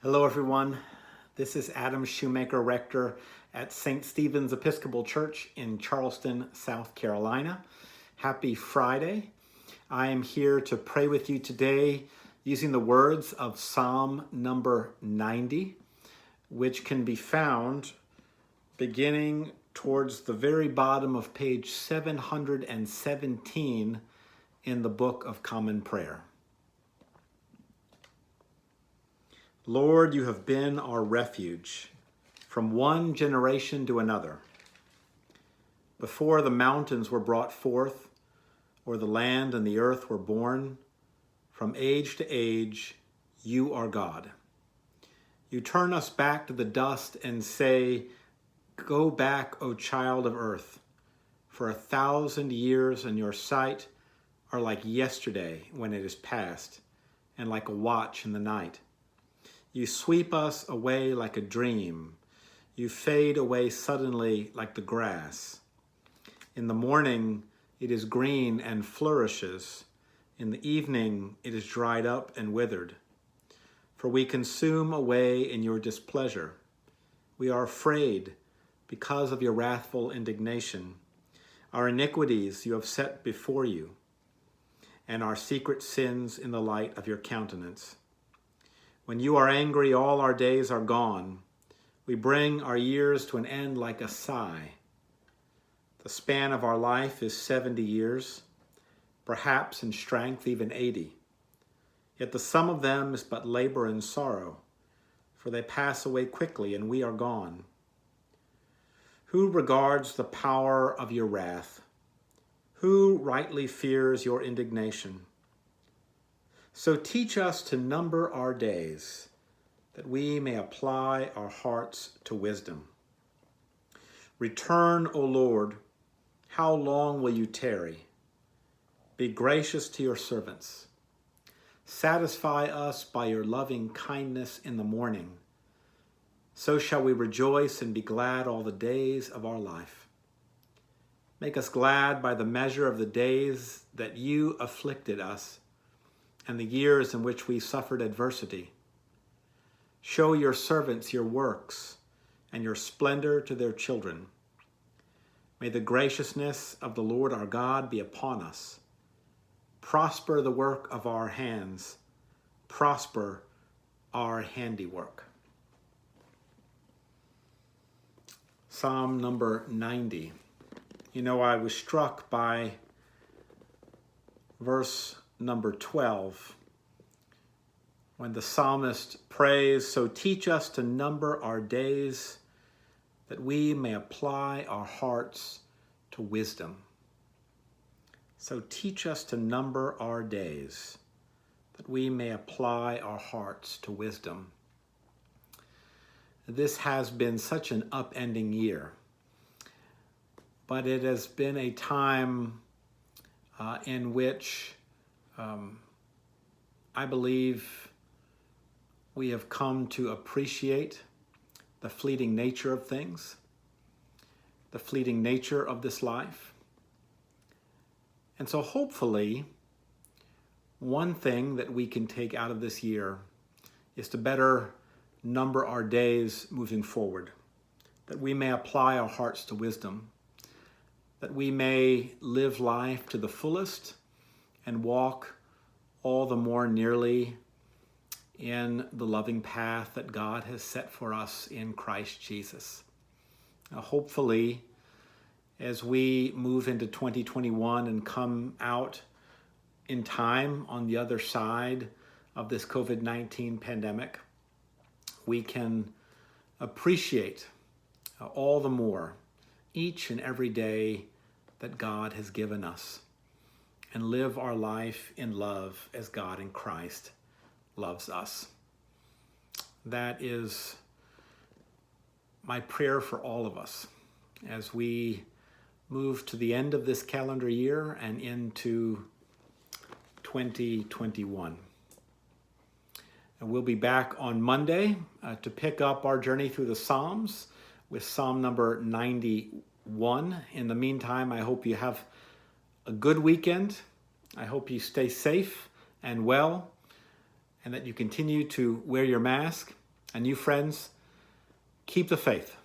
Hello, everyone. This is Adam Shoemaker, rector at St. Stephen's Episcopal Church in Charleston, South Carolina. Happy Friday. I am here to pray with you today using the words of Psalm number 90, which can be found beginning towards the very bottom of page 717 in the Book of Common Prayer. Lord, you have been our refuge from one generation to another. Before the mountains were brought forth, or the land and the earth were born, from age to age, you are God. You turn us back to the dust and say, "Go back, O child of earth, for 1,000 years in your sight are like yesterday when it is past, and like a watch in the night. You sweep us away like a dream. You fade away suddenly like the grass. In the morning it is green and flourishes. In the evening it is dried up and withered. For we consume away in your displeasure. We are afraid because of your wrathful indignation. Our iniquities you have set before you, and our secret sins in the light of your countenance. When you are angry, all our days are gone. We bring our years to an end like a sigh. The span of our life is 70 years, perhaps in strength even 80. Yet the sum of them is but labor and sorrow, for they pass away quickly and we are gone. Who regards the power of your wrath? Who rightly fears your indignation? So teach us to number our days, that we may apply our hearts to wisdom. Return, O Lord, how long will you tarry? Be gracious to your servants. Satisfy us by your loving kindness in the morning. So shall we rejoice and be glad all the days of our life. Make us glad by the measure of the days that you afflicted us, and the years in which we suffered adversity. Show your servants your works and your splendor to their children. May the graciousness of the Lord our God be upon us. Prosper the work of our hands. Prosper our handiwork. Psalm number 90. You know, I was struck by verse number 12, when the psalmist prays, "So teach us to number our days, that we may apply our hearts to wisdom." So teach us to number our days, that we may apply our hearts to wisdom. This has been such an upending year, but it has been a time in which I believe we have come to appreciate the fleeting nature of things, the fleeting nature of this life. And so hopefully, one thing that we can take out of this year is to better number our days moving forward, that we may apply our hearts to wisdom, that we may live life to the fullest and walk all the more nearly in the loving path that God has set for us in Christ Jesus. Now, hopefully, as we move into 2021 and come out in time on the other side of this COVID-19 pandemic, we can appreciate all the more each and every day that God has given us, and live our life in love as God in Christ loves us. That is my prayer for all of us as we move to the end of this calendar year and into 2021. And we'll be back on Monday to pick up our journey through the Psalms with Psalm number 91. In the meantime, I hope you have a good weekend. I hope you stay safe and well, and that you continue to wear your mask And you friends, keep the faith.